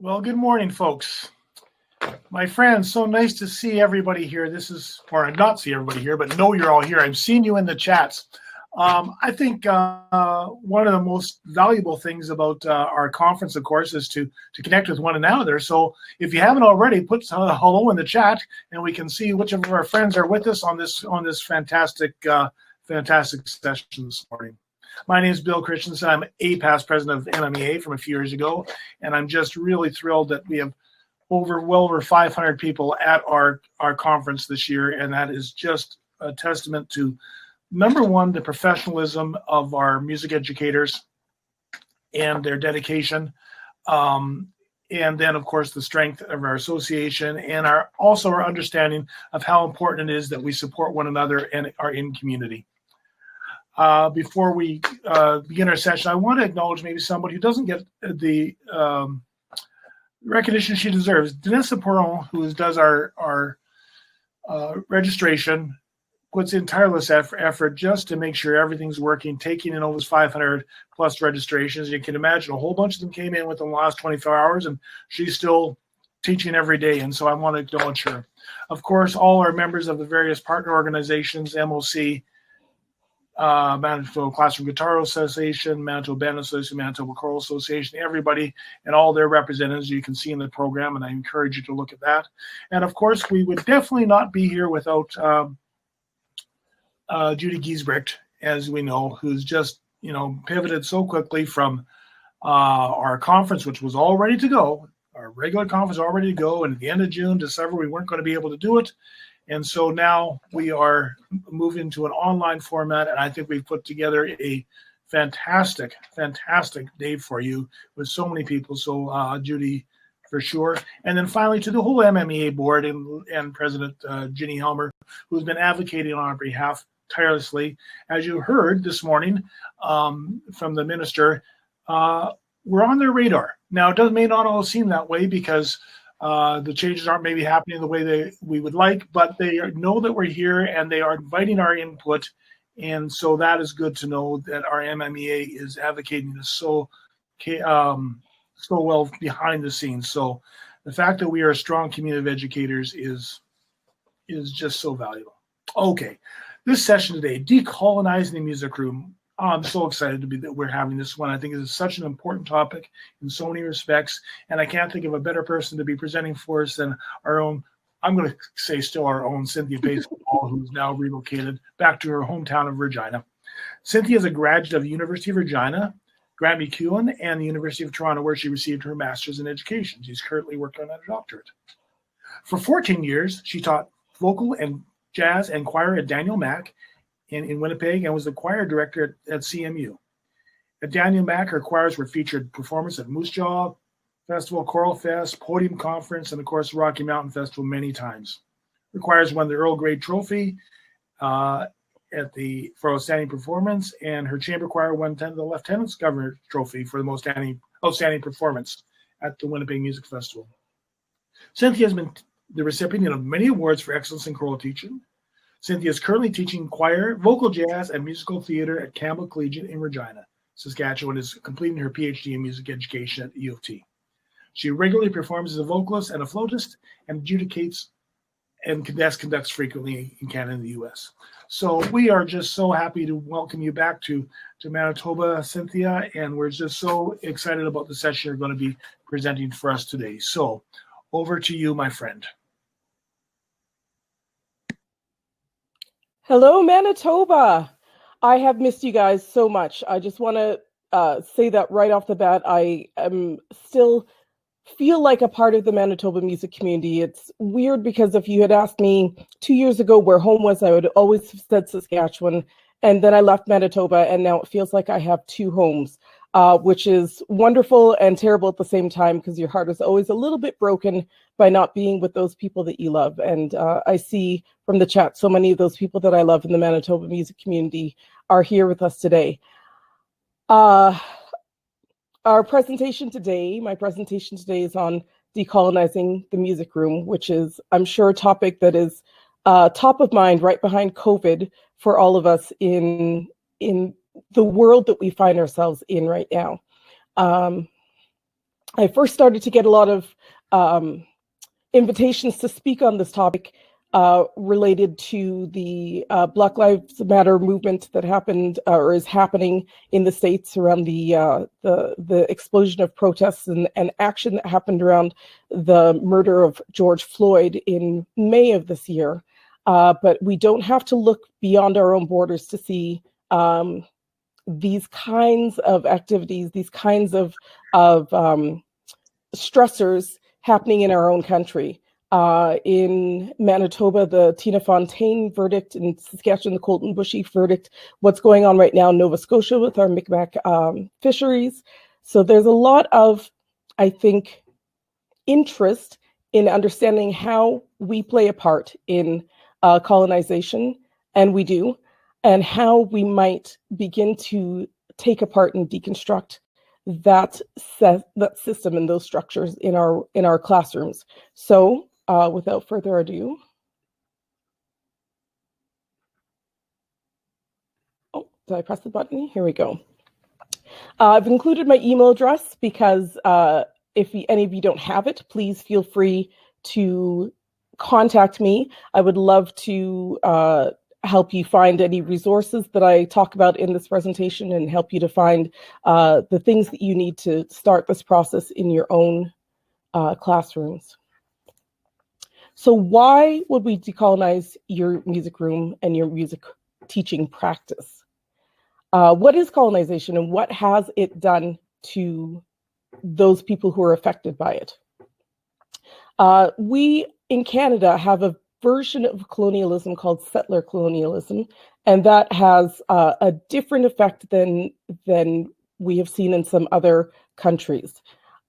Well, good morning, folks. My friends, so nice to see everybody here. Or not see everybody here, but know you're all here. I'm seeing you in the chats. I think one of the most valuable things about our conference, of course, is to connect with one another. So if you haven't already, put hello in the chat, and we can see which of our friends are with us on this fantastic session this morning. My name is Bill Christensen. I'm a past president of MMEA from a few years ago, and I'm just really thrilled that we have well over 500 people at our conference this year, and that is just a testament to, number one, the professionalism of our music educators and their dedication, and then, of course, the strength of our association and also our understanding of how important it is that we support one another and are in community. Before we begin our session, I want to acknowledge maybe somebody who doesn't get the recognition she deserves. Denessa Perron, who does our registration, puts in tireless effort just to make sure everything's working, taking in over 500 plus registrations. You can imagine a whole bunch of them came in within the last 24 hours, and she's still teaching every day, and so I want to acknowledge her. Of course, all our members of the various partner organizations, MOC, Manitoba Classroom Guitar Association, Manitoba Band Association, Manitoba Choral Association, everybody and all their representatives you can see in the program, and I encourage you to look at that. And of course, we would definitely not be here without Judy Giesbrecht, as we know, who's just pivoted so quickly from our conference, which was all ready to go, our regular conference all ready to go, and at the end of June, December, we weren't going to be able to do it. And so now we are moving to an online format, and I think we've put together a fantastic day for you with so many people. So Judy, for sure. And then finally to the whole MMEA board and President Ginny Helmer, who's been advocating on our behalf tirelessly. As you heard this morning from the minister, we're on their radar. Now, it may not all seem that way because the changes aren't maybe happening the way we would like, but they know that we're here and they are inviting our input. And so that is good to know that our MMEA is advocating this so well behind the scenes. So the fact that we are a strong community of educators is just so valuable. Okay, this session today, Decolonizing the Music Room. I'm so excited that we're having this one. I think it is such an important topic in so many respects, and I can't think of a better person to be presenting for us than our own, I'm going to say still our own, Cynthia Peyson, who's now relocated back to her hometown of Regina. Cynthia is a graduate of the University of Regina, Grant MacEwan, and the University of Toronto, where she received her master's in education. She's currently working on a doctorate. For 14 years, she taught vocal and jazz and choir at Daniel Mack in Winnipeg, and was the choir director at CMU. At Daniel Mack, her choirs were featured performance at Moose Jaw Festival, Choral Fest, Podium Conference, and of course Rocky Mountain Festival many times. Her choirs won the Earl Grey Trophy for outstanding performance, and her chamber choir won the Lieutenant's Governor Trophy for the most outstanding performance at the Winnipeg Music Festival. Cynthia has been the recipient of many awards for excellence in choral teaching. Cynthia is currently teaching choir, vocal jazz, and musical theater at Campbell Collegiate in Regina, Saskatchewan, and is completing her PhD in music education at U of T. She regularly performs as a vocalist and a flautist and adjudicates and conducts frequently in Canada and the U.S. So we are just so happy to welcome you back to Manitoba, Cynthia, and we're just so excited about the session you're going to be presenting for us today. So over to you, my friend. Hello, Manitoba. I have missed you guys so much. I just want to say that right off the bat. I am still feel like a part of the Manitoba music community. It's weird because if you had asked me 2 years ago where home was, I would always have said Saskatchewan. And then I left Manitoba, and now it feels like I have two homes, which is wonderful and terrible at the same time because your heart is always a little bit broken by not being with those people that you love. And I see from the chat so many of those people that I love in the Manitoba music community are here with us today. My presentation today is on decolonizing the music room, which is, I'm sure, a topic that is top of mind right behind COVID for all of us in the world that we find ourselves in right now. I first started to get a lot of invitations to speak on this topic related to the Black Lives Matter movement that happened or is happening in the States around the explosion of protests and action that happened around the murder of George Floyd in May of this year. But we don't have to look beyond our own borders to see these kinds of activities, these kinds of stressors happening in our own country. In Manitoba, the Tina Fontaine verdict, in Saskatchewan, the Colton Bushy verdict, what's going on right now in Nova Scotia with our Mi'kmaq fisheries. So there's a lot of, I think, interest in understanding how we play a part in colonization, and we do, and how we might begin to take apart and deconstruct that system and those structures in our classrooms. So without further ado, oh, did I press the button? Here we go. I've included my email address because if any of you don't have it, please feel free to contact me. I would love to help you find any resources that I talk about in this presentation and help you to find the things that you need to start this process in your own classrooms. So why would we decolonize your music room and your music teaching practice? What is colonization and what has it done to those people who are affected by it? We in Canada have a version of colonialism called settler colonialism, and that has a different effect than we have seen in some other countries.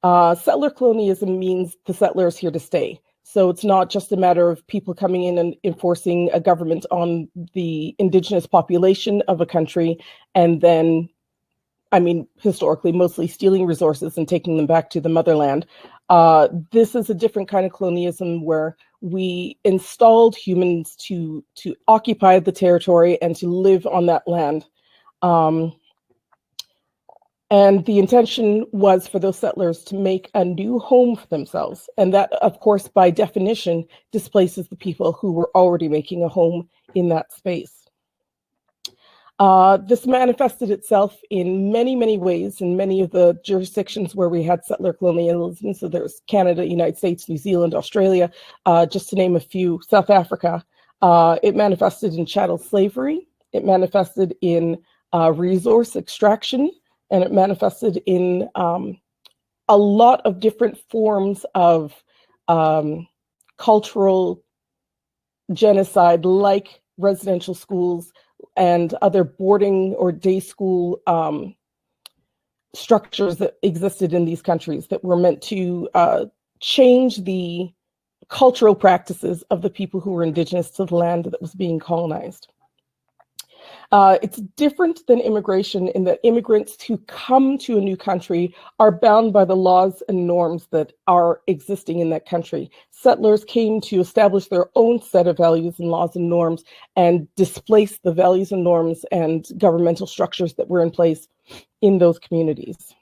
Settler colonialism means the settler is here to stay. So it's not just a matter of people coming in and enforcing a government on the Indigenous population of a country, and then, I mean, historically, mostly stealing resources and taking them back to the motherland. This is a different kind of colonialism where we installed humans to occupy the territory and to live on that land. And the intention was for those settlers to make a new home for themselves. And that, of course, by definition, displaces the people who were already making a home in that space. This manifested itself in many, many ways in many of the jurisdictions where we had settler colonialism. So there's Canada, United States, New Zealand, Australia, just to name a few, South Africa. It manifested in chattel slavery. It manifested in resource extraction. And it manifested in a lot of different forms of cultural genocide, like residential schools and other boarding or day school structures that existed in these countries that were meant to change the cultural practices of the people who were indigenous to the land that was being colonized. It's different than immigration in that immigrants who come to a new country are bound by the laws and norms that are existing in that country. Settlers came to establish their own set of values and laws and norms and displace the values and norms and governmental structures that were in place in those communities.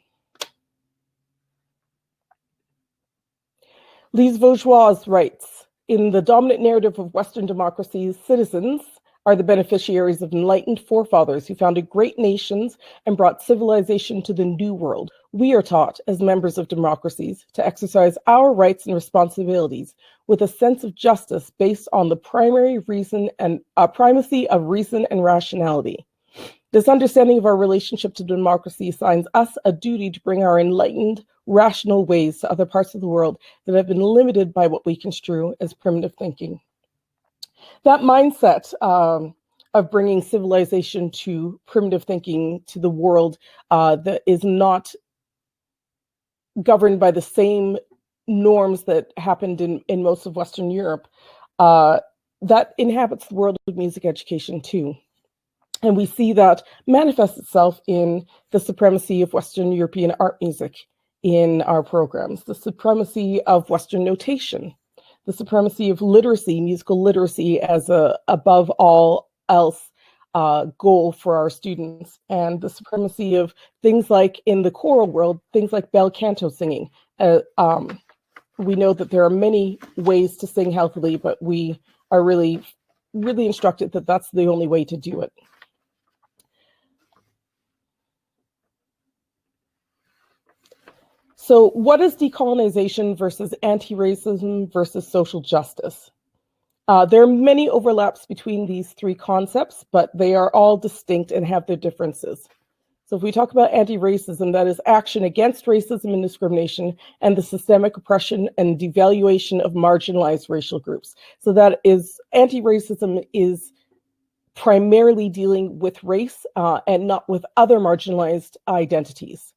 Lise Vaugeois writes, in the dominant narrative of Western democracies, citizens are the beneficiaries of enlightened forefathers who founded great nations and brought civilization to the New World. We are taught, as members of democracies, to exercise our rights and responsibilities with a sense of justice based on the primacy of reason and rationality. This understanding of our relationship to democracy assigns us a duty to bring our enlightened, rational ways to other parts of the world that have been limited by what we construe as primitive thinking. That mindset of bringing civilization to primitive thinking to the world that is not governed by the same norms that happened in most of Western Europe, that inhabits the world of music education too. And we see that manifest itself in the supremacy of Western European art music in our programs, the supremacy of Western notation, the supremacy of literacy, musical literacy as a above all else goal for our students, and the supremacy of things like in the choral world, things like bel canto singing, We know that there are many ways to sing healthily, but we are really instructed that that's the only way to do it. So what is decolonization versus anti-racism versus social justice? There are many overlaps between these three concepts, but they are all distinct and have their differences. So if we talk about anti-racism, that is action against racism and discrimination and the systemic oppression and devaluation of marginalized racial groups. So that is, anti-racism is primarily dealing with race and not with other marginalized identities.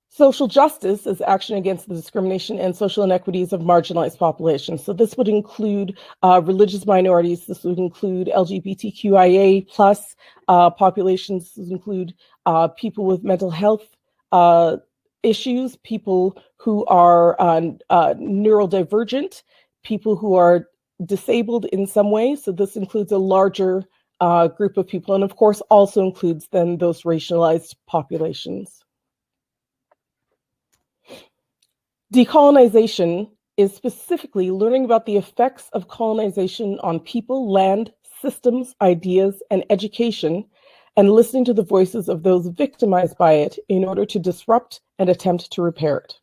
Social justice is action against the discrimination and social inequities of marginalized populations. So this would include religious minorities, this would include LGBTQIA plus populations, this would include people with mental health issues, people who are neurodivergent, people who are disabled in some way. So this includes a larger group of people, and of course also includes then those racialized populations. Decolonization is specifically learning about the effects of colonization on people, land, systems, ideas, and education, and listening to the voices of those victimized by it in order to disrupt and attempt to repair it.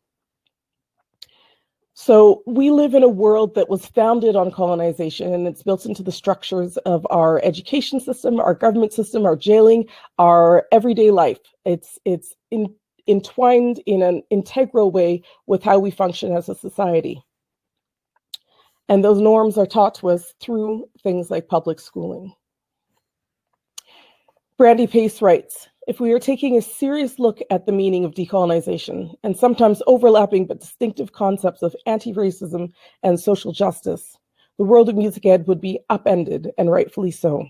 So we live in a world that was founded on colonization, and it's built into the structures of our education system, our government system, our jailing, our everyday life. It's entwined in an integral way with how we function as a society. And those norms are taught to us through things like public schooling. Brandy Pace writes, if we are taking a serious look at the meaning of decolonization and sometimes overlapping but distinctive concepts of anti-racism and social justice, the world of music ed would be upended, and rightfully so.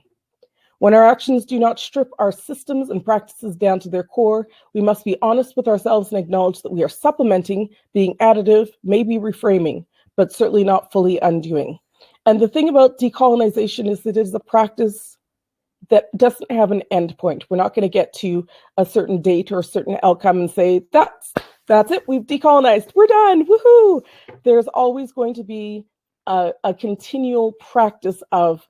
When our actions do not strip our systems and practices down to their core, we must be honest with ourselves and acknowledge that we are supplementing, being additive, maybe reframing, but certainly not fully undoing. And the thing about decolonization is that it is a practice that doesn't have an end point. We're not going to get to a certain date or a certain outcome and say, that's it, we've decolonized, we're done, woohoo! There's always going to be a continual practice of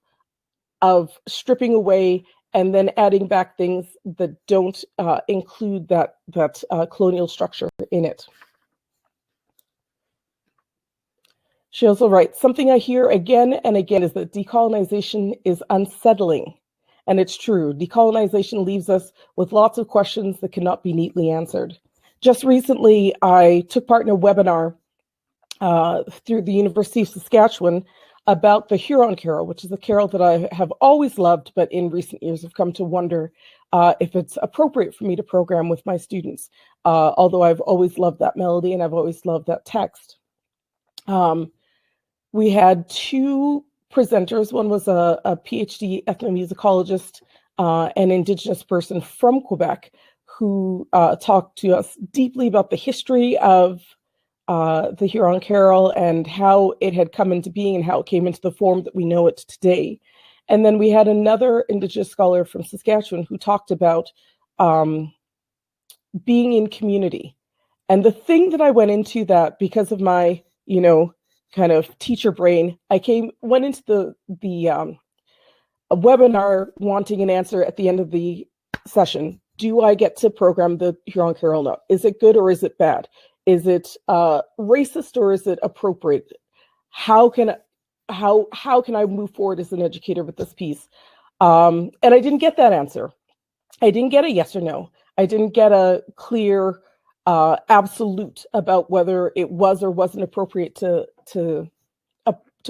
stripping away and then adding back things that don't include that colonial structure in it. She also writes, something I hear again and again is that decolonization is unsettling. And it's true. Decolonization leaves us with lots of questions that cannot be neatly answered. Just recently, I took part in a webinar through the University of Saskatchewan about the Huron Carol, which is a carol that I have always loved, but in recent years have come to wonder if it's appropriate for me to program with my students, although I've always loved that melody and I've always loved that text. We had two presenters. One was a PhD ethnomusicologist, an Indigenous person from Quebec, who talked to us deeply about the history of the Huron Carol and how it had come into being and how it came into the form that we know it today. And then we had another Indigenous scholar from Saskatchewan who talked about being in community. And the thing that I went into that, because of my, kind of teacher brain, I went into the webinar wanting an answer at the end of the session. Do I get to program the Huron Carol? No. Is it good or is it bad? Is it racist or is it appropriate? How can I move forward as an educator with this piece? And I didn't get that answer. I didn't get a yes or no. I didn't get a clear absolute about whether it was or wasn't appropriate to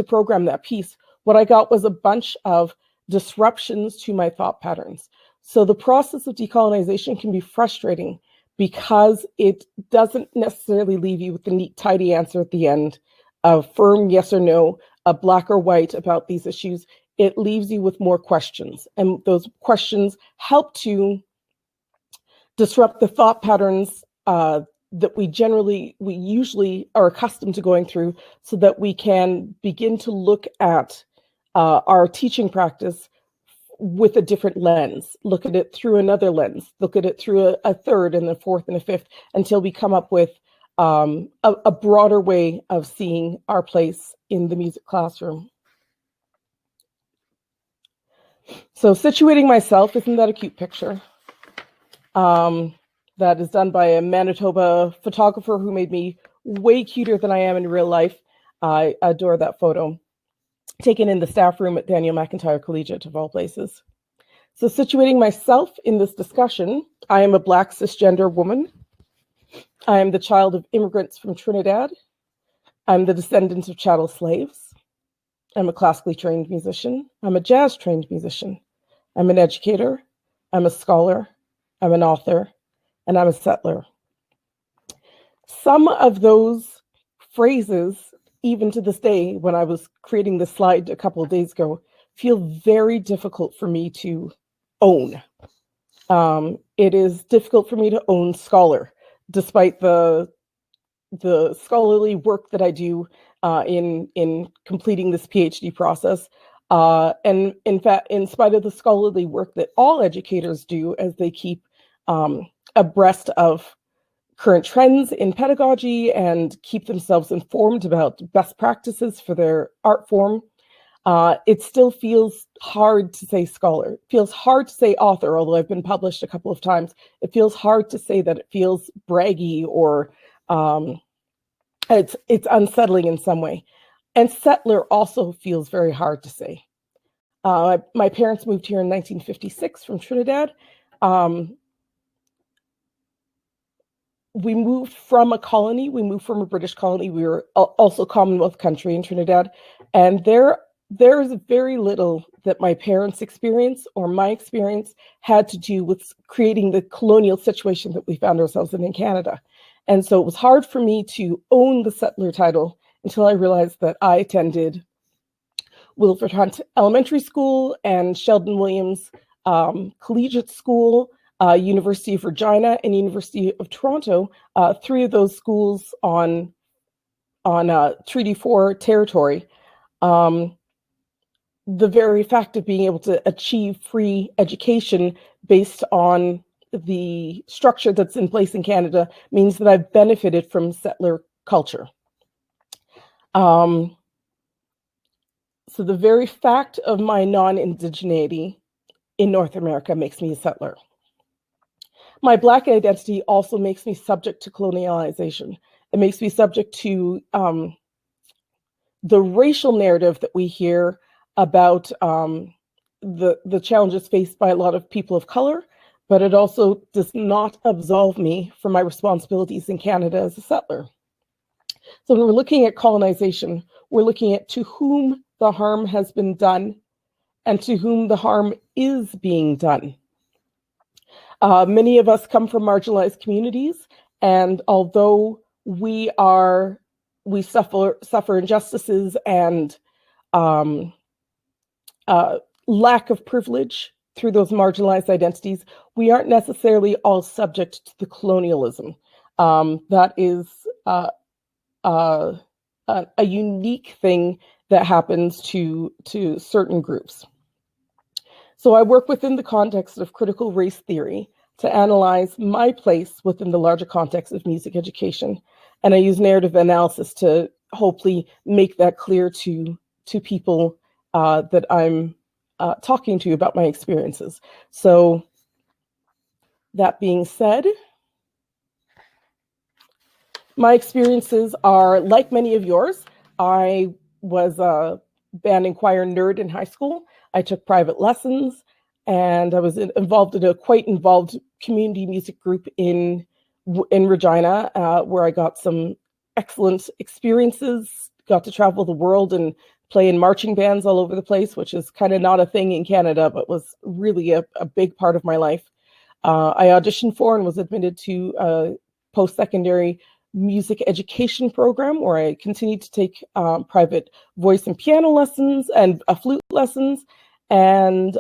program that piece. What I got was a bunch of disruptions to my thought patterns. So the process of decolonization can be frustrating because it doesn't necessarily leave you with a neat, tidy answer at the end, a firm yes or no, a black or white about these issues. It leaves you with more questions. And those questions help to disrupt the thought patterns that we usually are accustomed to going through, so that we can begin to look at our teaching practice with a different lens, look at it through another lens, look at it through a third and a fourth and a fifth, until we come up with a broader way of seeing our place in the music classroom. So situating myself, isn't that a cute picture? That is done by a Manitoba photographer who made me way cuter than I am in real life. I adore that photo. Taken in the staff room at Daniel McIntyre Collegiate, of all places. So situating myself in this discussion, I am a Black cisgender woman. I am the child of immigrants from Trinidad. I'm the descendant of chattel slaves. I'm a classically trained musician. I'm a jazz trained musician. I'm an educator. I'm a scholar. I'm an author. And I'm a settler. Some of those phrases, even to this day, when I was creating this slide a couple of days ago, feel very difficult for me to own. It is difficult for me to own scholar, despite the scholarly work that I do in completing this PhD process. And in fact, in spite of the scholarly work that all educators do as they keep abreast of current trends in pedagogy and keep themselves informed about best practices for their art form, it still feels hard to say scholar. It feels hard to say author, although I've been published a couple of times. It feels hard to say that. It feels braggy, or it's unsettling in some way. And settler also feels very hard to say. My parents moved here in 1956 from Trinidad. We moved from a colony. We moved from a British colony. We were also Commonwealth country in Trinidad. And there is very little that my parents' experience or my experience had to do with creating the colonial situation that we found ourselves in Canada. And so it was hard for me to own the settler title until I realized that I attended Wilfred Hunt Elementary School and Sheldon Williams Collegiate School, University of Regina, and University of Toronto, three of those schools on Treaty 4 territory. The very fact of being able to achieve free education based on the structure that's in place in Canada means that I've benefited from settler culture. So the very fact of my non-indigeneity in North America makes me a settler. My Black identity also makes me subject to colonialization. It makes me subject to the racial narrative that we hear about the challenges faced by a lot of people of color, but it also does not absolve me from my responsibilities in Canada as a settler. So when we're looking at colonization, we're looking at to whom the harm has been done and to whom the harm is being done. Many of us come from marginalized communities, and although we suffer injustices and lack of privilege through those marginalized identities, we aren't necessarily all subject to the colonialism. That is a unique thing that happens to certain groups. So I work within the context of critical race theory to analyze my place within the larger context of music education. And I use narrative analysis to hopefully make that clear to people that I'm talking to about my experiences. So that being said, my experiences are like many of yours. I was a band and choir nerd in high school. I took private lessons, and I was involved in a quite involved community music group in Regina, where I got some excellent experiences, got to travel the world and play in marching bands all over the place, which is kind of not a thing in Canada, but was really a big part of my life. I auditioned for and was admitted to a post-secondary music education program where I continued to take private voice and piano lessons and flute lessons, and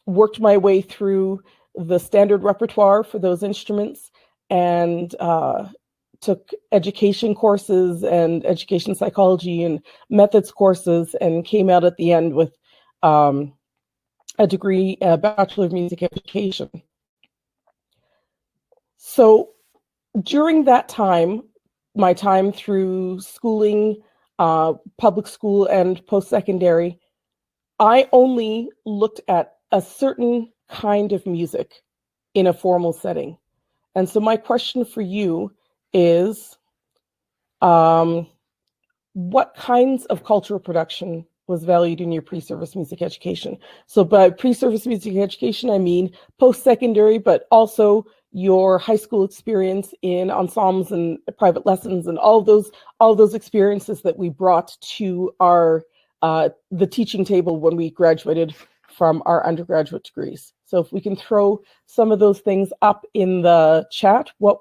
worked my way through the standard repertoire for those instruments, and took education courses and education psychology and methods courses, and came out at the end with a degree, a Bachelor of Music Education. So during that time, my time through schooling, public school and post-secondary, I only looked at a certain kind of music in a formal setting. And so my question for you is, what kinds of cultural production was valued in your pre-service music education? So by pre-service music education, I mean post-secondary, but also your high school experience in ensembles and private lessons and all those experiences that we brought to our the teaching table when we graduated from our undergraduate degrees. So if we can throw some of those things up in the chat, what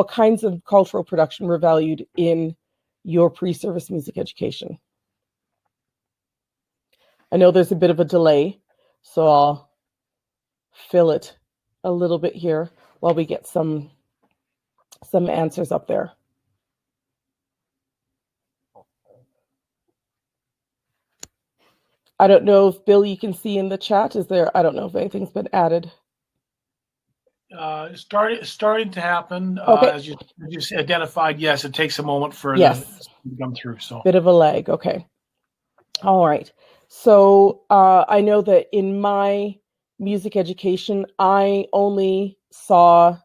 kinds of cultural production were valued in your pre-service music education? I know there's a bit of a delay, so I'll fill it a little bit here while we get some answers up there. I don't know if, Bill, you can see in the chat, I don't know if anything's been added. Starting to happen. Okay. As you identified, yes, it takes a moment for yes. the to come through. So bit of a lag. Okay. All right. So I know that in my music education, I only saw,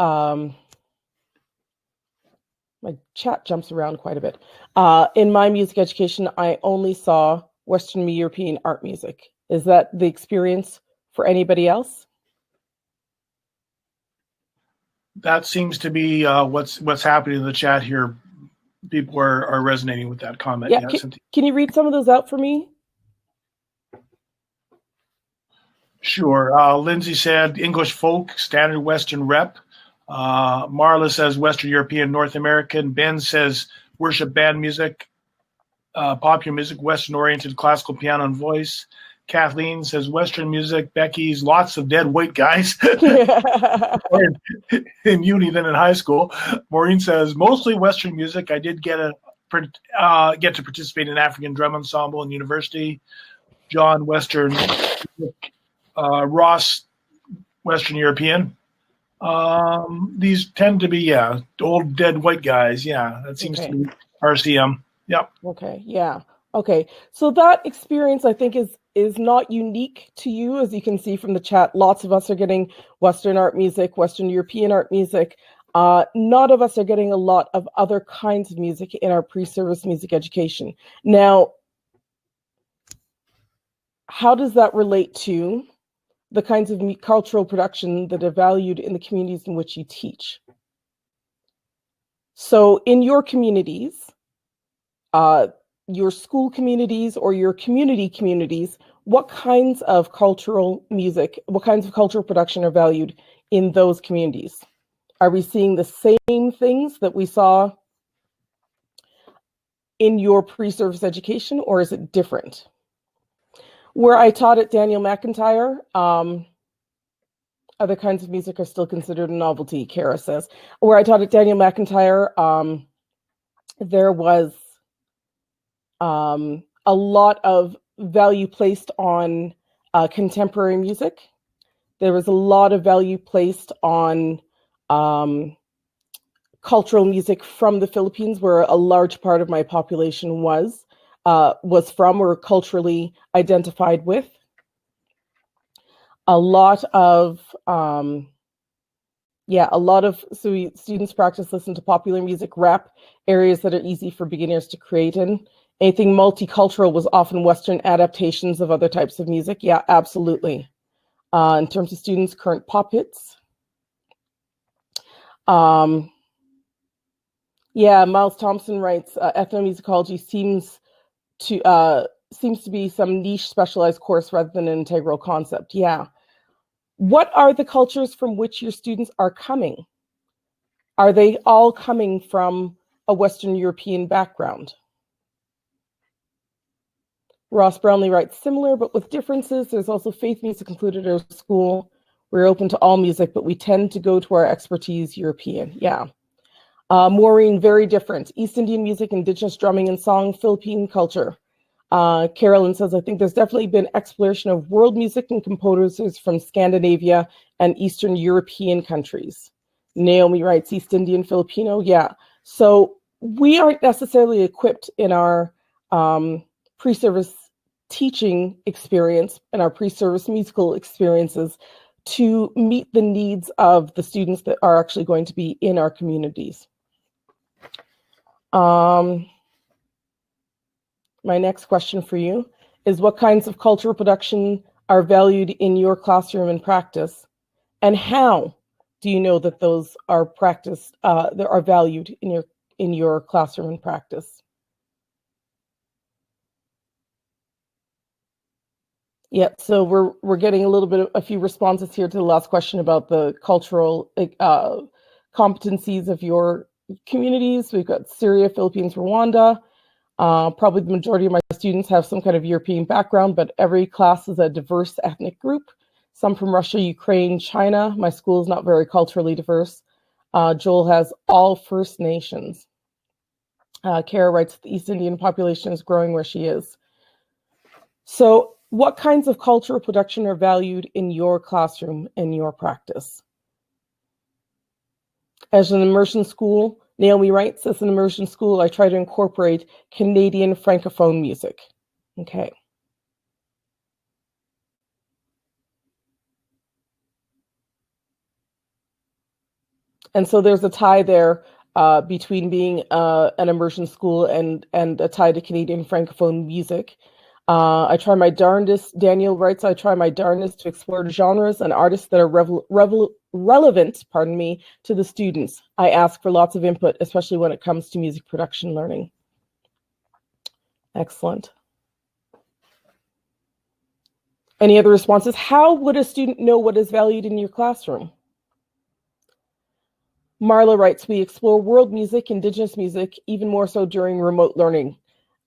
my chat jumps around quite a bit. In my music education, I only saw Western European art music. Is that the experience for anybody else? That seems to be what's happening in the chat here. People are resonating with that comment. Yeah, can you read some of those out for me? Sure. Lindsay said English folk, standard Western rep. Marla says Western European, North American. Ben says worship band music, popular music, Western-oriented classical piano and voice. Kathleen says Western music. Becky's lots of dead white guys in uni than in high school. Maureen says mostly Western music. I did get to participate in African drum ensemble in university. John, Western music. Ross, Western European. These tend to be old dead white guys. Yeah, that seems to be RCM. Yep. Okay. Yeah. Okay. So that experience, I think, is not unique to you. As you can see from the chat, lots of us are getting Western art music, Western European art music. None of us are getting a lot of other kinds of music in our pre-service music education. Now, how does that relate to the kinds of cultural production that are valued in the communities in which you teach? So in your communities, your school communities or your communities, what kinds of cultural music, what kinds of cultural production are valued in those communities? Are we seeing the same things that we saw in your pre-service education, or is it different? Where I taught at Daniel McIntyre, other kinds of music are still considered a novelty, Kara says. Where I taught at Daniel McIntyre, there was a lot of value placed on contemporary music. There was a lot of value placed on cultural music from the Philippines, where a large part of my population was from or culturally identified with. A lot of students practice, listen to popular music, rap, areas that are easy for beginners to create in. Anything multicultural was often Western adaptations of other types of music. Yeah, absolutely. In terms of students, current pop hits. Miles Thompson writes, ethnomusicology seems to be some niche specialized course rather than an integral concept. Yeah. What are the cultures from which your students are coming? Are they all coming from a Western European background? Ross Brownlee writes, similar but with differences. There's also faith music included at our school. We're open to all music, but we tend to go to our expertise European. Yeah. Maureen, very different. East Indian music, indigenous drumming and song, Philippine culture. Carolyn says, I think there's definitely been exploration of world music and composers from Scandinavia and Eastern European countries. Naomi writes, East Indian, Filipino, yeah. So we aren't necessarily equipped in our pre-service teaching experience and our pre-service musical experiences to meet the needs of the students that are actually going to be in our communities. My next question for you is, what kinds of cultural production are valued in your classroom and practice? And how do you know that those are practiced, that are valued in your classroom and practice? Yeah, so we're getting a few responses here to the last question about the cultural competencies of your communities. We've got Syria, Philippines, Rwanda. Probably the majority of my students have some kind of European background, but every class is a diverse ethnic group. Some from Russia, Ukraine, China. My school is not very culturally diverse. Joel has all First Nations. Kara writes, the East Indian population is growing where she is. So what kinds of cultural production are valued in your classroom and your practice? As an immersion school, Naomi writes, as an immersion school, I try to incorporate Canadian Francophone music. Okay. And so there's a tie there between being an immersion school and a tie to Canadian Francophone music. I try my darndest, Daniel writes, I try my darndest to explore genres and artists that are relevant, to the students. I ask for lots of input, especially when it comes to music production learning. Excellent. Any other responses? How would a student know what is valued in your classroom? Marla writes, we explore world music, indigenous music, even more so during remote learning.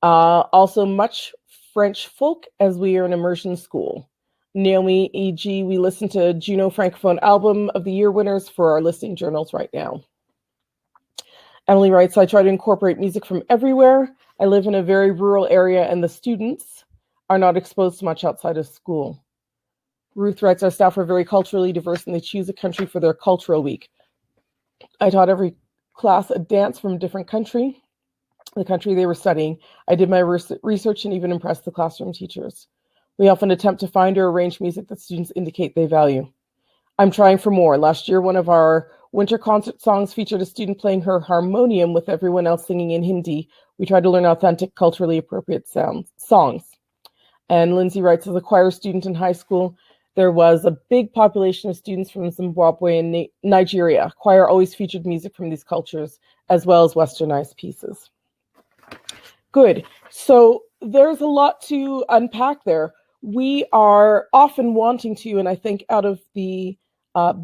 Also much French folk, as we are an immersion school. Naomi, e.g., we listen to Juno Francophone Album of the Year winners for our listening journals right now. Emily writes, I try to incorporate music from everywhere. I live in a very rural area and the students are not exposed to much outside of school. Ruth writes, our staff are very culturally diverse and they choose a country for their cultural week. I taught every class a dance from a different country, the country they were studying. I did my research and even impressed the classroom teachers. We often attempt to find or arrange music that students indicate they value. I'm trying for more. Last year, one of our winter concert songs featured a student playing her harmonium with everyone else singing in Hindi. We tried to learn authentic, culturally appropriate songs. And Lindsay writes, as a choir student in high school, there was a big population of students from Zimbabwe and Nigeria. Choir always featured music from these cultures, as well as westernized pieces. Good. So there's a lot to unpack there. We are often wanting to, and I think out of the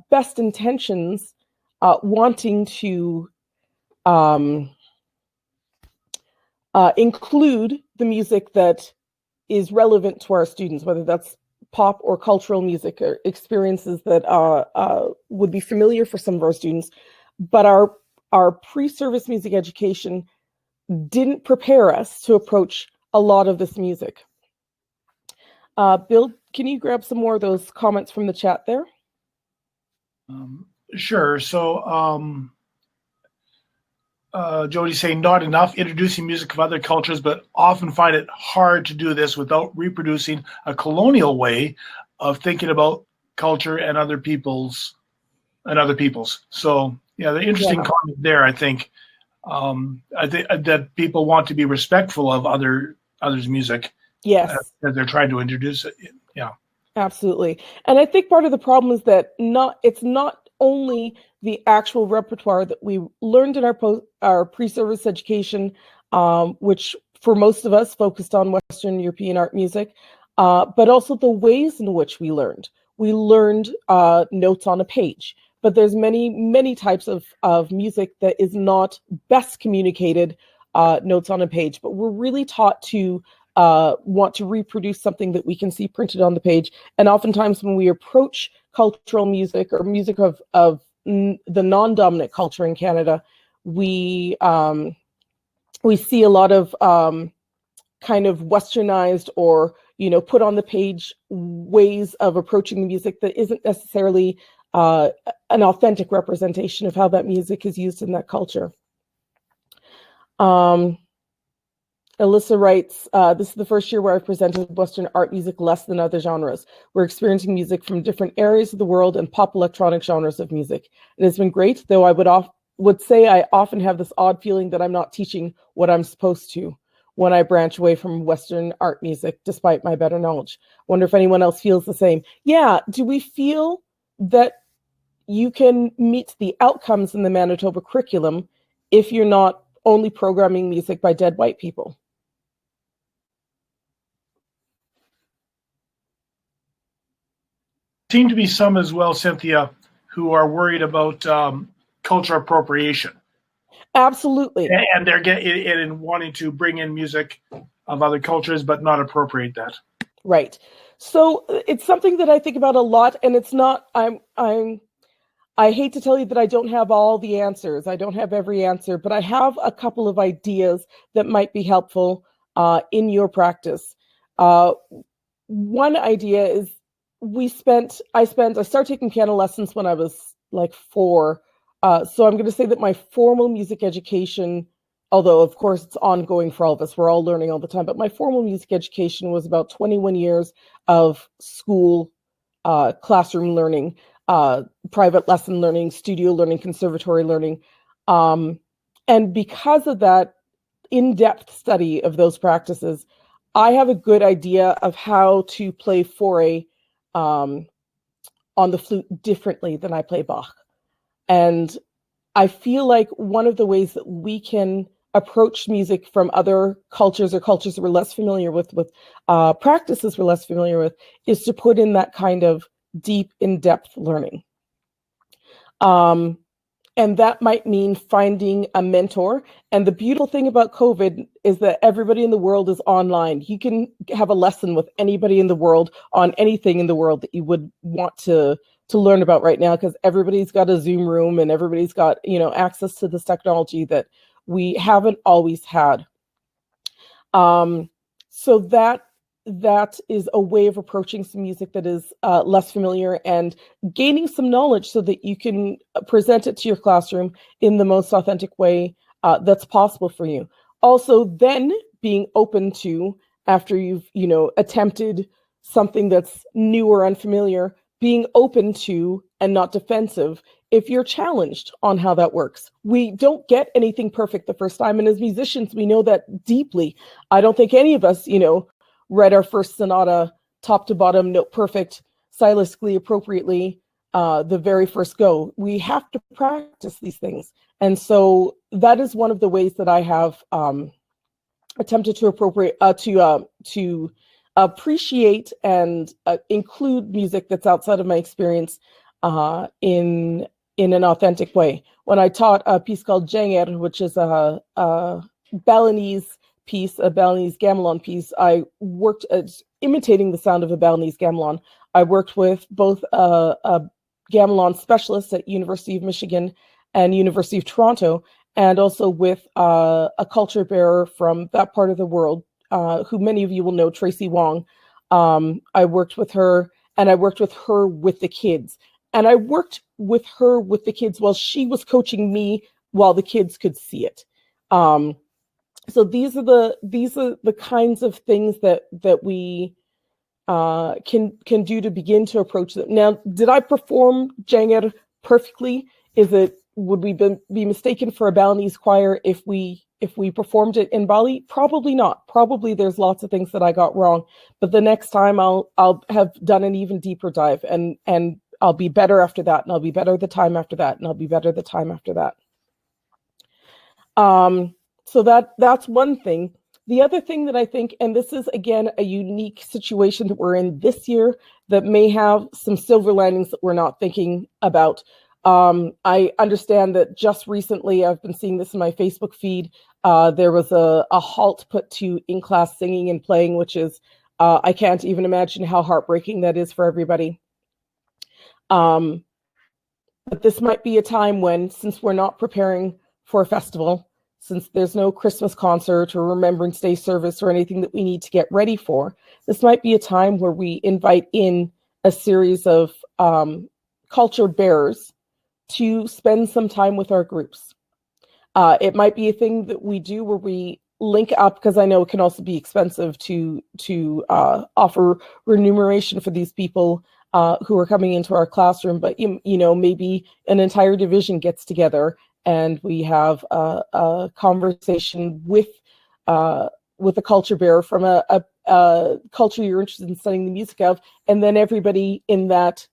best intentions, wanting to include the music that is relevant to our students, whether that's pop or cultural music or experiences that would be familiar for some of our students. But our pre-service music education didn't prepare us to approach a lot of this music. Bill, can you grab some more of those comments from the chat there? Sure. So Jody's saying not enough introducing music of other cultures, but often find it hard to do this without reproducing a colonial way of thinking about culture and other people's. So yeah, the interesting comment there, I think that people want to be respectful of others' music. Yes. As they're trying to introduce it. Yeah. Absolutely. And I think part of the problem is that it's not only the actual repertoire that we learned in our pre-service education, which for most of us focused on Western European art music, but also the ways in which we learned. We learned notes on a page, but there's many types of music that is not best communicated notes on a page, but we're really taught to want to reproduce something that we can see printed on the page. And oftentimes when we approach cultural music or music of the non-dominant culture in Canada, we see a lot of kind of westernized or, put on the page ways of approaching the music that isn't necessarily an authentic representation of how that music is used in that culture. Alyssa writes, this is the first year where I've presented Western art music less than other genres. We're experiencing music from different areas of the world and pop electronic genres of music. It has been great, though I would say I often have this odd feeling that I'm not teaching what I'm supposed to when I branch away from Western art music, despite my better knowledge. Wonder if anyone else feels the same. Yeah, do we feel that you can meet the outcomes in the Manitoba curriculum if you're not only programming music by dead white people? Seem to be some as well, Cynthia, who are worried about cultural appropriation. Absolutely. And they're getting wanting to bring in music of other cultures, but not appropriate that. Right. So it's something that I think about a lot, and it's not. I hate to tell you that I don't have all the answers. I don't have every answer, but I have a couple of ideas that might be helpful in your practice. One idea is I started taking piano lessons when I was like 4. So I'm going to say that my formal music education, although of course it's ongoing for all of us, we're all learning all the time, but my formal music education was about 21 years of school, classroom learning, private lesson learning, studio learning, conservatory learning. And because of that in-depth study of those practices, I have a good idea of how to play Fauré on the flute differently than I play Bach. And I feel like one of the ways that we can approach music from other cultures or cultures that we're less familiar with practices we're less familiar with, is to put in that kind of deep, in-depth learning. And that might mean finding a mentor. And the beautiful thing about COVID is that everybody in the world is online. You can have a lesson with anybody in the world on anything in the world that you would want to learn about right now, because everybody's got a Zoom room and everybody's got, access to this technology that we haven't always had. So that is a way of approaching some music that is less familiar and gaining some knowledge so that you can present it to your classroom in the most authentic way that's possible for you. Also, then being open to, after you've attempted something that's new or unfamiliar, being open to and not defensive if you're challenged on how that works. We don't get anything perfect the first time, and as musicians, we know that deeply. I don't think any of us, read our first sonata top to bottom, note perfect, stylistically appropriately, the very first go. We have to practice these things. And so that is one of the ways that I have attempted to appreciate and include music that's outside of my experience in an authentic way. When I taught a piece called Janger, which is a Balinese piece, a Balinese gamelan piece, I worked at imitating the sound of a Balinese gamelan. I worked with both a gamelan specialist at University of Michigan and University of Toronto, and also with a culture bearer from that part of the world, who many of you will know, Tracy Wong. I worked with her, and I worked with her with the kids. And I worked with her with the kids while she was coaching me while the kids could see it. So these are the kinds of things that we can do to begin to approach them. Now, did I perform Janger perfectly? Would we be mistaken for a Balinese choir if we performed it in Bali? Probably not. Probably there's lots of things that I got wrong. But the next time I'll have done an even deeper dive, and I'll be better after that, and I'll be better the time after that, and I'll be better the time after that. So that's one thing. The other thing that I think, and this is again a unique situation that we're in this year that may have some silver linings that we're not thinking about. I understand that just recently, I've been seeing this in my Facebook feed, there was a halt put to in-class singing and playing, which is, I can't even imagine how heartbreaking that is for everybody. But this might be a time when, since we're not preparing for a festival, since there's no Christmas concert or Remembrance Day service or anything that we need to get ready for, this might be a time where we invite in a series of culture bearers to spend some time with our groups. It might be a thing that we do where we link up, because I know it can also be expensive to offer remuneration for these people who are coming into our classroom. But you know, maybe an entire division gets together and we have a conversation with a culture bearer from a culture you're interested in studying the music of, and then everybody in that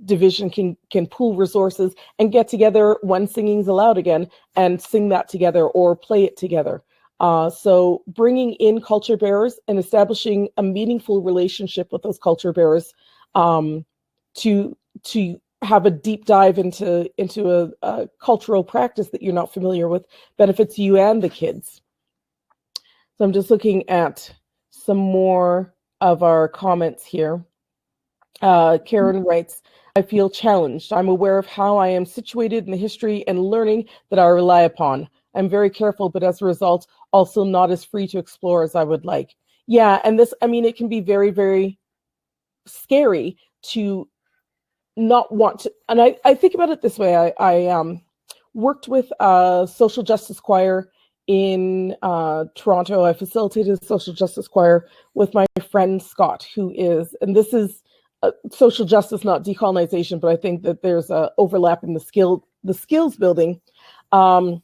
division can pool resources and get together when singing's allowed again and sing that together or play it together. So bringing in culture bearers and establishing a meaningful relationship with those culture bearers to have a deep dive into a cultural practice that you're not familiar with benefits you and the kids. So I'm just looking at some more of our comments here. Karen writes, I feel challenged. I'm aware of how I am situated in the history and learning that I rely upon. I'm very careful, but as a result, also not as free to explore as I would like. Yeah, and this, I mean, it can be very, very scary to not want to, and I think about it this way. I worked with a social justice choir in Toronto. I facilitated a social justice choir with my friend Scott, who is, and this is social justice, not decolonization, but I think that there's a overlap in the skills building. Some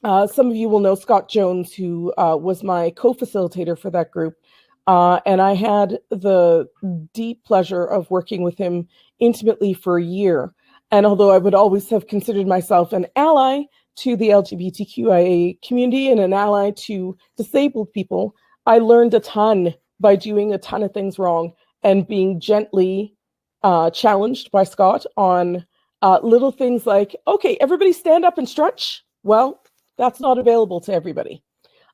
of you will know Scott Jones, who was my co-facilitator for that group. And I had the deep pleasure of working with him intimately for a year. And although I would always have considered myself an ally to the LGBTQIA community and an ally to disabled people, I learned a ton by doing a ton of things wrong and being gently challenged by Scott on little things like, okay, everybody stand up and stretch. Well, that's not available to everybody.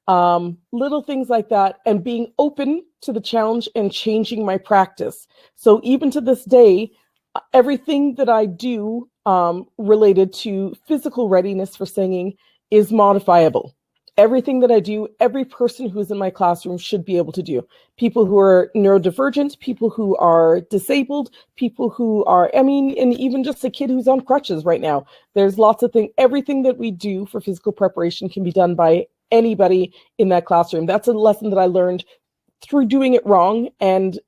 Little things like that, and being open to the challenge and changing my practice. So even to this day, everything that I do related to physical readiness for singing is modifiable. Everything that I do, every person who's in my classroom should be able to do. People who are neurodivergent, people who are disabled, people who are, I mean, and even just a kid who's on crutches right now. There's lots of things. Everything that we do for physical preparation can be done by anybody in that classroom. That's a lesson that I learned through doing it wrong and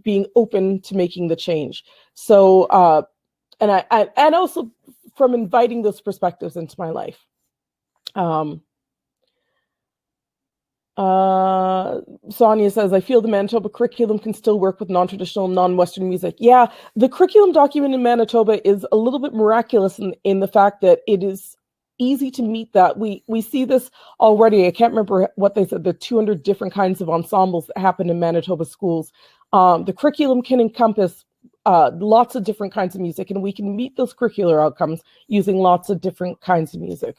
being open to making the change. So, and also from inviting those perspectives into my life. Sonia says, I feel the Manitoba curriculum can still work with non-traditional, non-Western music. Yeah, the curriculum document in Manitoba is a little bit miraculous in the fact that it is easy to meet that. We see this already. I can't remember what they said, the 200 different kinds of ensembles that happen in Manitoba schools. The curriculum can encompass lots of different kinds of music, and we can meet those curricular outcomes using lots of different kinds of music.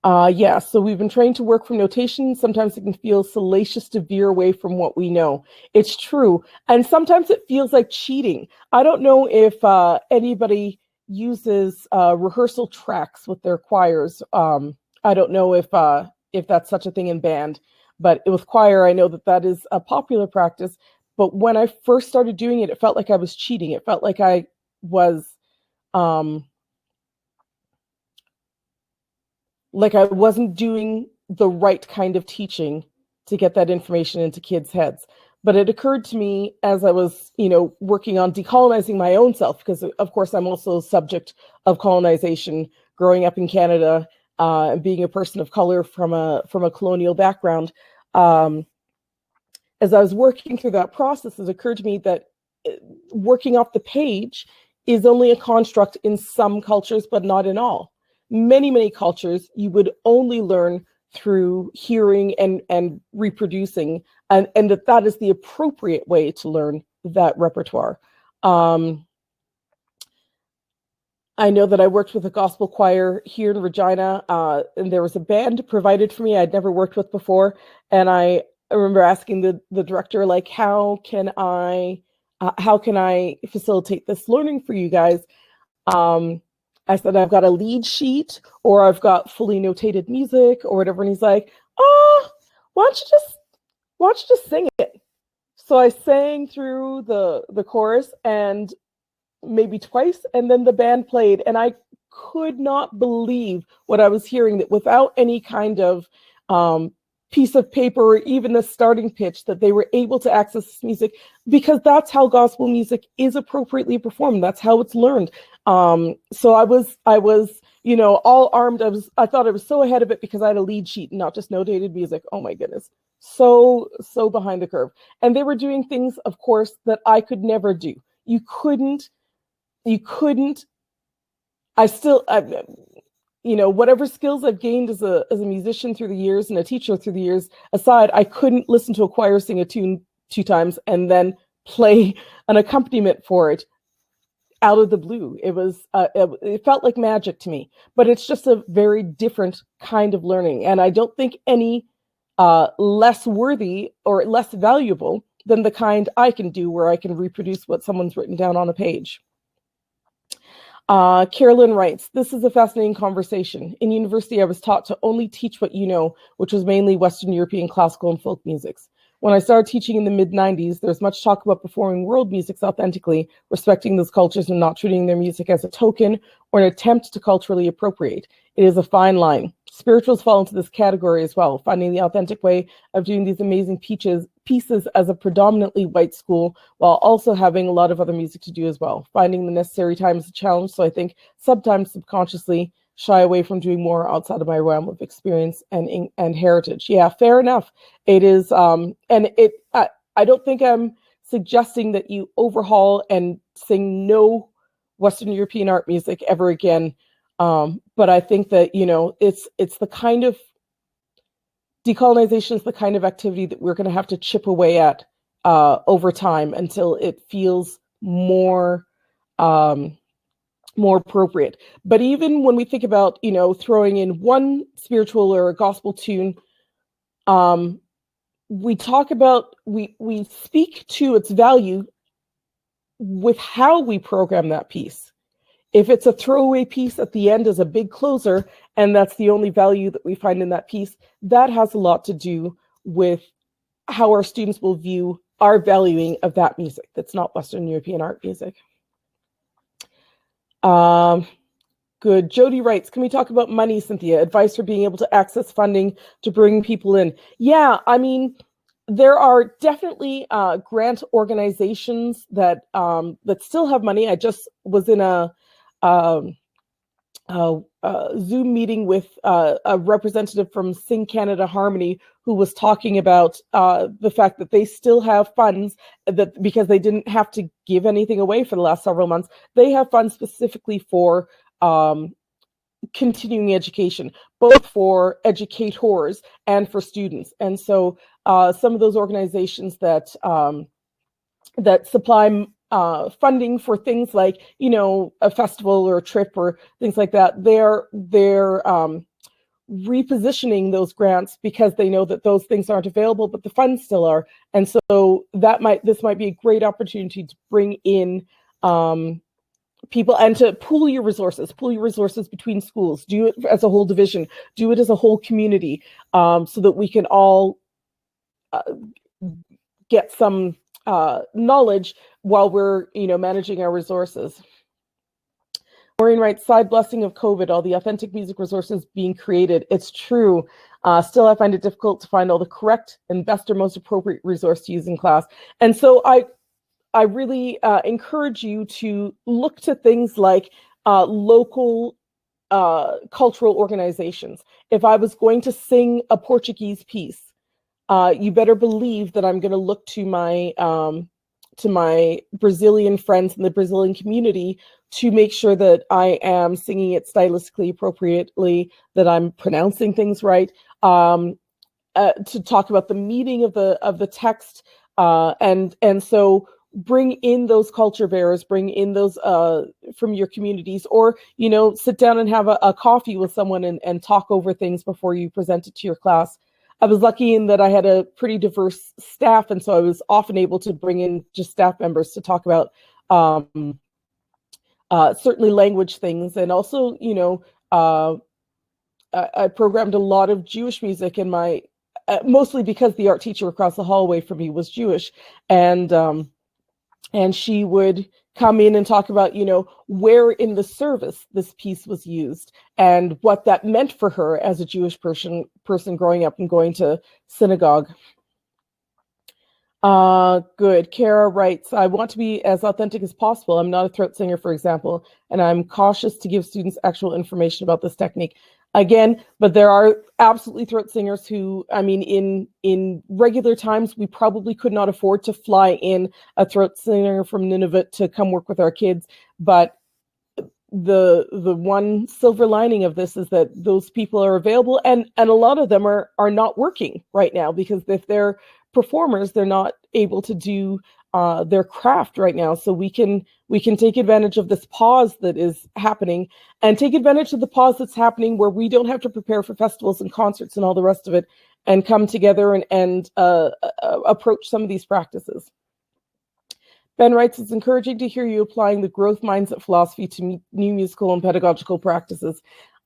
Yeah, so we've been trained to work from notation. Sometimes it can feel salacious to veer away from what we know. It's true. And sometimes it feels like cheating. I don't know if anybody uses rehearsal tracks with their choirs. I don't know if that's such a thing in band, but with choir, I know that is a popular practice. But when I first started doing it, it felt like I was cheating. It felt like I was... like I wasn't doing the right kind of teaching to get that information into kids' heads. But it occurred to me as I was, working on decolonizing my own self, because of course I'm also a subject of colonization, growing up in Canada, and being a person of color from a colonial background. As I was working through that process, it occurred to me that working off the page is only a construct in some cultures, but not in all. Many, many cultures, you would only learn through hearing and reproducing, and that is the appropriate way to learn that repertoire. I know that I worked with a gospel choir here in Regina, and there was a band provided for me I'd never worked with before, and I remember asking the director, like, how can I facilitate this learning for you guys? I said, I've got a lead sheet, or I've got fully notated music or whatever. And he's like, oh, why don't you just sing it? So I sang through the chorus and maybe twice, and then the band played, and I could not believe what I was hearing, that without any kind of piece of paper or even the starting pitch, that they were able to access this music, because that's how gospel music is appropriately performed. That's how it's learned. So I was, all armed. I thought I was so ahead of it because I had a lead sheet and not just notated music. Oh my goodness. So behind the curve. And they were doing things, of course, that I could never do. You couldn't, whatever skills I've gained as a musician through the years and a teacher through the years aside, I couldn't listen to a choir sing a tune 2 times and then play an accompaniment for it out of the blue. It felt like magic to me, but it's just a very different kind of learning. And I don't think any less worthy or less valuable than the kind I can do, where I can reproduce what someone's written down on a page. Carolyn writes, this is a fascinating conversation. In university, I was taught to only teach what you know, which was mainly Western European classical and folk musics. When I started teaching in the mid-90s, there was much talk about performing world musics authentically, respecting those cultures and not treating their music as a token or an attempt to culturally appropriate. It is a fine line. Spirituals fall into this category as well, finding the authentic way of doing these amazing pieces as a predominantly white school, while also having a lot of other music to do as well. Finding the necessary time is a challenge, so I think sometimes subconsciously shy away from doing more outside of my realm of experience and heritage. Yeah, fair enough. It is, I don't think I'm suggesting that you overhaul and sing no Western European art music ever again. But I think that, it's the kind of decolonization is the kind of activity that we're going to have to chip away at over time until it feels more appropriate. But even when we think about, throwing in one spiritual or a gospel tune, we speak to its value with how we program that piece. If it's a throwaway piece at the end as a big closer, and that's the only value that we find in that piece, that has a lot to do with how our students will view our valuing of that music that's not Western European art music. Good. Jody writes, can we talk about money, Cynthia? Advice for being able to access funding to bring people in. Yeah, I mean, there are definitely grant organizations that still have money. I just was in a Zoom meeting with a representative from Sing Canada Harmony, who was talking about the fact that they still have funds, that because they didn't have to give anything away for the last several months, they have funds specifically for continuing education, both for educators and for students. And so some of those organizations that supply funding for things like, a festival or a trip or things like that, they're repositioning those grants because they know that those things aren't available, but the funds still are. And so this might be a great opportunity to bring in people and to pool your resources between schools. Do it as a whole division, do it as a whole community, so that we can all get some knowledge while we're, managing our resources. Maureen writes, side blessing of COVID, all the authentic music resources being created. It's true. Still, I find it difficult to find all the correct and best or most appropriate resource to use in class. And so I really encourage you to look to things like local cultural organizations. If I was going to sing a Portuguese piece, you better believe that I'm going to look to my Brazilian friends in the Brazilian community to make sure that I am singing it stylistically appropriately, that I'm pronouncing things right, to talk about the meaning of the text, and so bring in those culture bearers, bring in those from your communities, or sit down and have a coffee with someone and talk over things before you present it to your class. I was lucky in that I had a pretty diverse staff, and so I was often able to bring in just staff members to talk about certainly language things, and also, I programmed a lot of Jewish music in my, mostly because the art teacher across the hallway from me was Jewish, and she would come in and talk about, where in the service this piece was used and what that meant for her as a Jewish person growing up and going to synagogue. Good. Kara writes, I want to be as authentic as possible. I'm not a throat singer, for example, and I'm cautious to give students actual information about this technique. Again, but there are absolutely throat singers who, in regular times, we probably could not afford to fly in a throat singer from Nunavut to come work with our kids. But the one silver lining of this is that those people are available, and a lot of them are not working right now, because if they're performers, they're not able to do their craft right now. So we can take advantage of this pause that is happening, and take advantage of the pause that's happening where we don't have to prepare for festivals and concerts and all the rest of it, and come together and approach some of these practices. Ben writes, it's encouraging to hear you applying the growth mindset philosophy to new musical and pedagogical practices.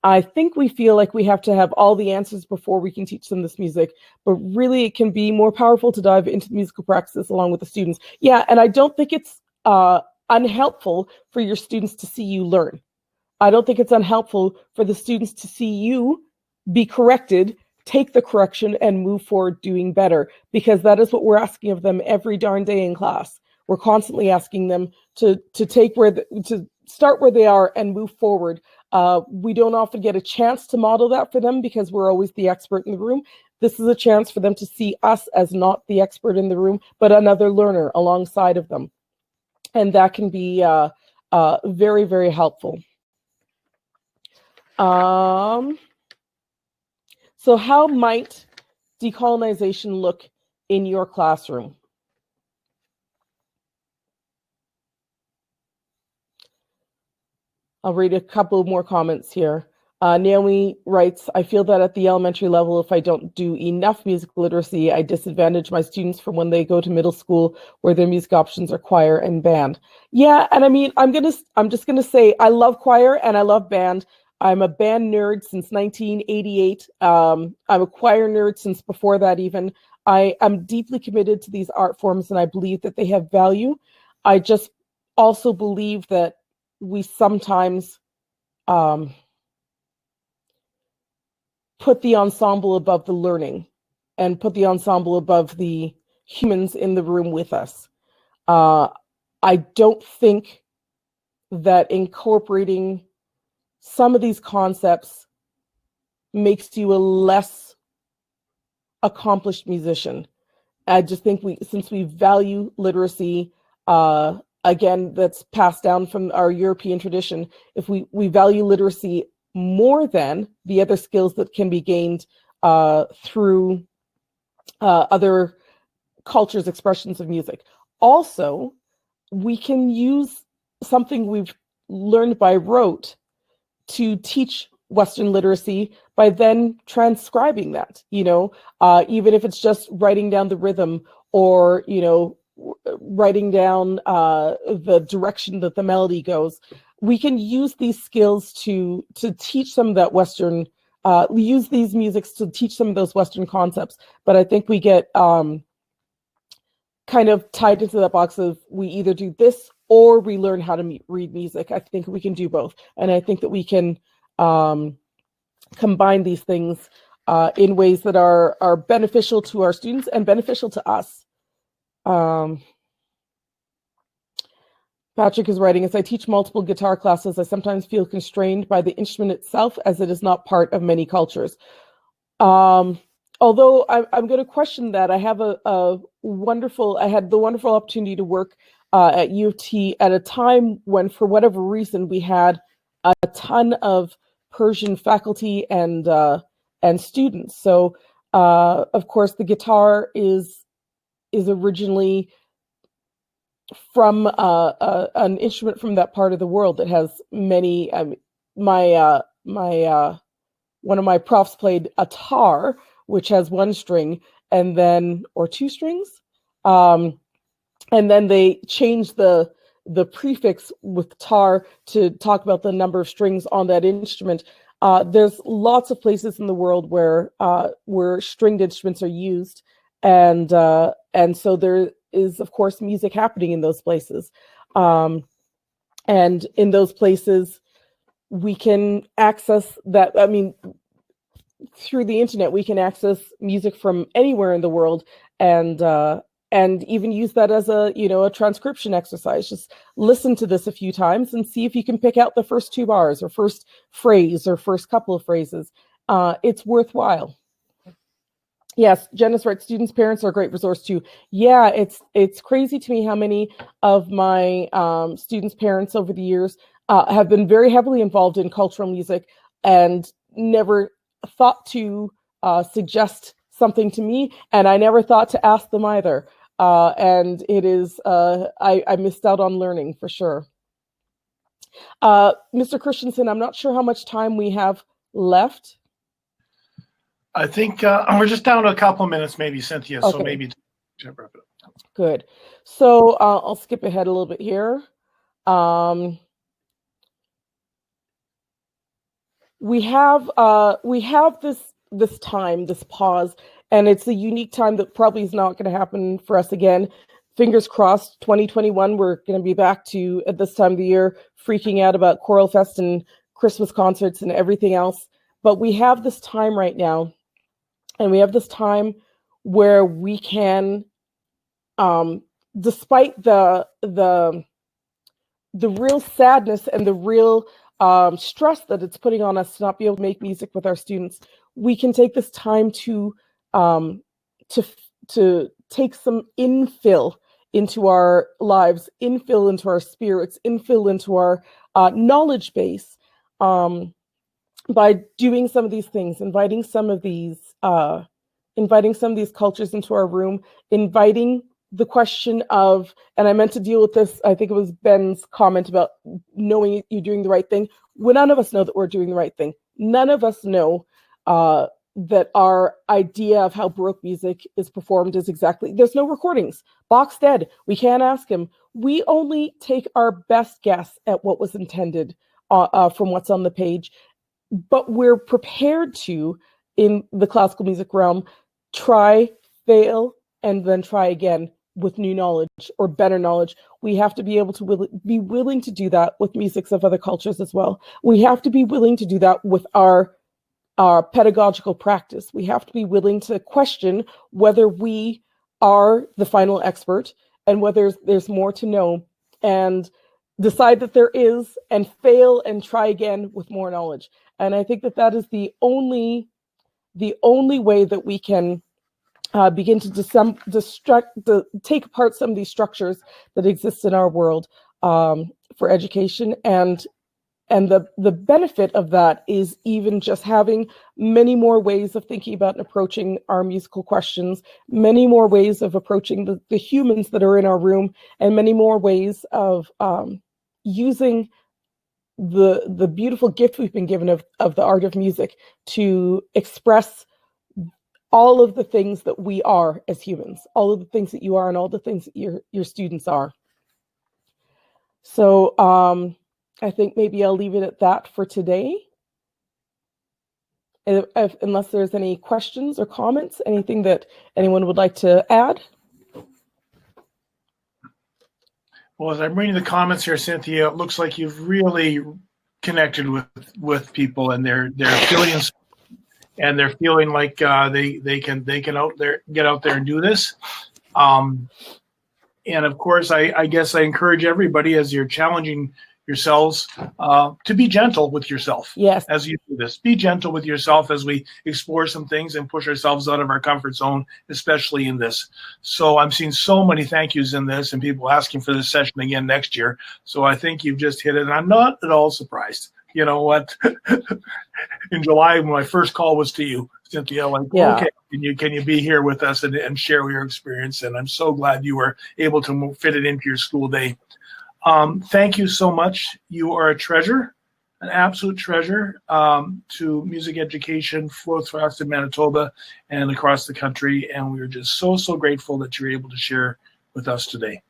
I think we feel like we have to have all the answers before we can teach them this music, but really it can be more powerful to dive into the musical practices along with the students. Yeah, and I don't think it's unhelpful for your students to see you learn. I don't think it's unhelpful for the students to see you be corrected, take the correction, and move forward doing better, because that is what we're asking of them every darn day in class. We're constantly asking them to start where they are and move forward. We don't often get a chance to model that for them because we're always the expert in the room. This is a chance for them to see us as not the expert in the room, but another learner alongside of them. And that can be very, very helpful. So how might decolonization look in your classroom? I'll read a couple more comments here. Naomi writes, I feel that at the elementary level, if I don't do enough music literacy, I disadvantage my students from when they go to middle school, where their music options are choir and band. Yeah, and I'm just gonna say I love choir and I love band. I'm a band nerd since 1988. I'm a choir nerd since before that even. I am deeply committed to these art forms, and I believe that they have value. I just also believe that we sometimes put the ensemble above the learning, and put the ensemble above the humans in the room with us. I don't think that incorporating some of these concepts makes you a less accomplished musician. I just think since we value literacy, again, that's passed down from our European tradition, if we value literacy more than the other skills that can be gained through other cultures' expressions of music. Also, we can use something we've learned by rote to teach Western literacy by then transcribing that, even if it's just writing down the rhythm, or, writing down the direction that the melody goes. We can use these skills to teach some of that Western, use these musics to teach some of those Western concepts. But I think we get kind of tied into that box of we either do this or we learn how to read music. I think we can do both. And I think that we can combine these things in ways that are beneficial to our students and beneficial to us. Patrick is writing, as I teach multiple guitar classes, I sometimes feel constrained by the instrument itself, as it is not part of many cultures. Although I'm going to question that. I have I had the wonderful opportunity to work at U of T at a time when, for whatever reason, we had a ton of Persian faculty and students. So, of course, the guitar is originally from an instrument from that part of the world that has many. One of my profs played a tar, which has one string or two strings, and then they changed the the prefix with tar to talk about the number of strings on that instrument. There's lots of places in the world where stringed instruments are used, and so there is, of course, music happening in those places. And in those places, we can access that. I mean, through the internet, we can access music from anywhere in the world, and even use that as a transcription exercise. Just listen to this a few times and see if you can pick out the first 2 bars or first phrase or first couple of phrases. It's worthwhile. Yes, Janice writes, students' parents are a great resource too. Yeah, it's crazy to me how many of my students' parents over the years have been very heavily involved in cultural music and never thought to suggest something to me, and I never thought to ask them either. And it is, I missed out on learning for sure. Mr. Christensen, I'm not sure how much time we have left. I think we're just down to a couple of minutes, maybe, Cynthia. Okay. So maybe wrap it up. Good. So I'll skip ahead a little bit here. We have this time, this pause, and it's a unique time that probably is not going to happen for us again. Fingers crossed, 2021, we're going to be back to, at this time of the year, freaking out about Choral Fest and Christmas concerts and everything else. But we have this time right now, and we have this time where we can, despite the real sadness and the real stress that it's putting on us to not be able to make music with our students, we can take this time to take some infill into our lives, infill into our spirits, infill into our knowledge base, by doing some of these things, inviting some of these cultures into our room, inviting the question of, and I meant to deal with this, I think it was Ben's comment about knowing you're doing the right thing. Well, none of us know that we're doing the right thing. None of us know that our idea of how Baroque music is performed is exactly, there's no recordings. Bach's dead. We can't ask him. We only take our best guess at what was intended from what's on the page. But we're prepared to, in the classical music realm, try, fail, and then try again with new knowledge or better knowledge. We have to be able to be willing to do that with musics of other cultures as well. We have to be willing to do that with our pedagogical practice. We have to be willing to question whether we are the final expert and whether there's more to know, and decide that there is, and fail and try again with more knowledge. And I think that is the only way that we can begin to take apart some of these structures that exist in our world for education. And the benefit of that is even just having many more ways of thinking about and approaching our musical questions, many more ways of approaching the humans that are in our room, and many more ways of using the beautiful gift we've been given of the art of music to express all of the things that we are as humans, all of the things that you are, and all the things that your students are. So I think maybe I'll leave it at that for today. Unless there's any questions or comments, anything that anyone would like to add? Well, as I'm reading the comments here, Cynthia, it looks like you've really connected with people, and they're feeling, and they're feeling like they can get out there and do this. And of course, I guess I encourage everybody, as you're challenging yourselves, to be gentle with yourself. Yes. As you do this, be gentle with yourself as we explore some things and push ourselves out of our comfort zone, especially in this. So I'm seeing so many thank yous in this, and people asking for this session again next year. So I think you've just hit it, and I'm not at all surprised. You know what? In July, when my first call was to you, Cynthia, like, yeah. Okay, can you be here with us and share your experience? And I'm so glad you were able to fit it into your school day. Thank you so much. You are a treasure, an absolute treasure to music education throughout Manitoba and across the country. And we're just so grateful that you're able to share with us today.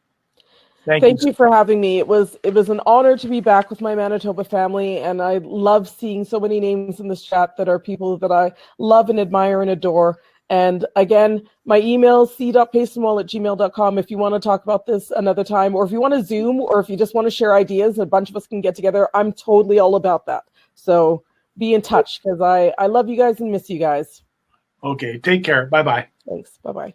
Thank you for having me. It was an honor to be back with my Manitoba family, and I love seeing so many names in this chat that are people that I love and admire and adore. And again, my email is c.paysonwall@gmail.com if you want to talk about this another time, or if you want to Zoom, or if you just want to share ideas, a bunch of us can get together. I'm totally all about that. So be in touch, because I love you guys and miss you guys. Okay, take care. Bye-bye. Thanks. Bye-bye.